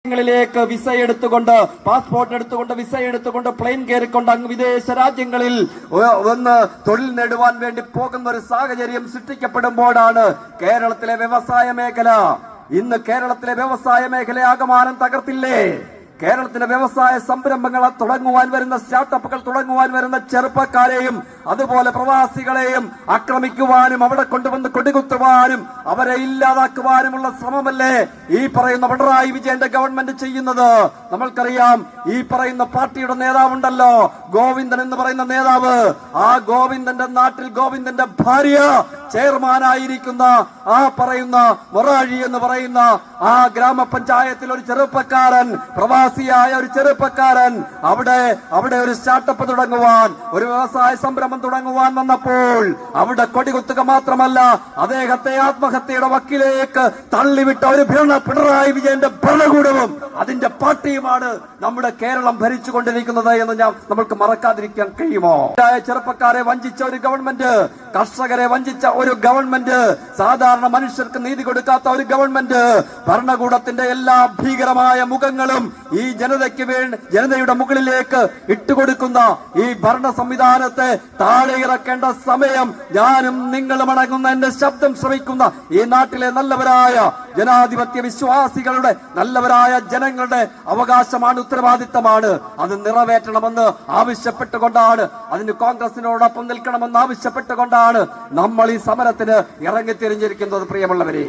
ങ്ങളിലേക്ക് visa എടുത്തുകൊണ്ട് passport എടുത്തുകൊണ്ട് visa എടുത്തുകൊണ്ട് പ്ലെയിൻ കയറിക്കൊണ്ട് അങ്ങ് വിദേശ രാജ്യങ്ങളിൽ ഒന്ന് തൊഴിൽ നേടുവാൻ വേണ്ടി പോകുന്ന ഒരു സാഹചര്യം സൃഷ്ടിക്കപ്പെടുമ്പോഴാണ് കേരളത്തിലെ വ്യവസായ മേഖല ഇന്ന് കേരളത്തിലെ വ്യവസായ മേഖല ആകമാനം തകർത്തില്ലേ? കേരളത്തിലെ വ്യവസായ സംരംഭങ്ങൾ തുടങ്ങുവാൻ വരുന്ന സ്റ്റാർട്ടപ്പുകൾ തുടങ്ങുവാൻ വരുന്ന ചെറുപ്പക്കാരെയും അതുപോലെ പ്രവാസികളെയും ആക്രമിക്കുവാനും അവിടെ കൊണ്ടുവന്ന് കൊടികുത്തുവാനും അവരെ ഇല്ലാതാക്കുവാനുമുള്ള ശ്രമമല്ലേ ഈ പറയുന്ന പിണറായി വിജയന്റെ ഗവൺമെന്റ് ചെയ്യുന്നത്? നമ്മൾക്കറിയാം, ഈ പറയുന്ന പാർട്ടിയുടെ നേതാവുണ്ടല്ലോ ഗോവിന്ദൻ എന്ന് പറയുന്ന നേതാവ്. ആ ഗോവിന്ദന്റെ നാട്ടിൽ ഗോവിന്ദന്റെ ഭാര്യ ചെയർമാനായിരിക്കുന്ന ആ പറയുന്ന മൊറാഴി എന്ന് പറയുന്ന ആ ഗ്രാമപഞ്ചായത്തിൽ ഒരു ചെറുപ്പക്കാരൻ, പ്രവാസിയായ ഒരു ചെറുപ്പക്കാരൻ അവിടെ ഒരു സ്റ്റാർട്ടപ്പ് തുടങ്ങുവാൻ, ഒരു വ്യവസായ സംരംഭം തുടങ്ങുവാൻ വന്നപ്പോൾ അവിടെ കൊടികുത്തുക മാത്രമല്ല, അദ്ദേഹത്തെ ആത്മഹത്യയുടെ വക്കിലേക്ക് തള്ളിവിട്ട ഒരു പിണറായി വിജയന്റെ ഭരണകൂടവും അതിന്റെ പാർട്ടിയുമാണ് നമ്മുടെ കേരളം ഭരിച്ചുകൊണ്ടിരിക്കുന്നത് എന്ന് നമ്മൾക്ക് മറക്കാതിരിക്കാൻ കഴിയുമോ? ചെറുപ്പക്കാരെ വഞ്ചിച്ച ഒരു ഗവൺമെന്റ്, കർഷകരെ വഞ്ചിച്ച ഒരു ഗവൺമെന്റ്, സാധാരണ മനുഷ്യർക്ക് നീതി കൊടുക്കാത്ത ഒരു ഗവൺമെന്റ്, ഭരണകൂടത്തിന്റെ എല്ലാ ഭീകരമായ മുഖങ്ങളും ഈ ജനതയുടെ മുകളിലേക്ക് ഇട്ടുകൊടുക്കുന്ന ഈ ഭരണ സംവിധാനത്തെ താഴെ ഇറക്കേണ്ട സമയം ഞാനും നിങ്ങളും അടങ്ങുന്ന എന്റെ ശബ്ദം ശ്രമിക്കുന്ന ഈ നാട്ടിലെ നല്ലവരായ ജനാധിപത്യ വിശ്വാസികളുടെ, നല്ലവരായ ജനങ്ങളുടെ അവകാശമാണ്, ഉത്തരവാദിത്തമാണ്. അത് നിറവേറ്റണമെന്ന് ആവശ്യപ്പെട്ടുകൊണ്ടാണ്, അതിന് കോൺഗ്രസിനോടൊപ്പം നിൽക്കണമെന്ന് ആവശ്യപ്പെട്ടുകൊണ്ടാണ് നമ്മൾ ഈ സമരത്തിന് ഇറങ്ങിത്തിരിഞ്ഞിരിക്കുന്നത്. പ്രിയമുള്ളവരെ,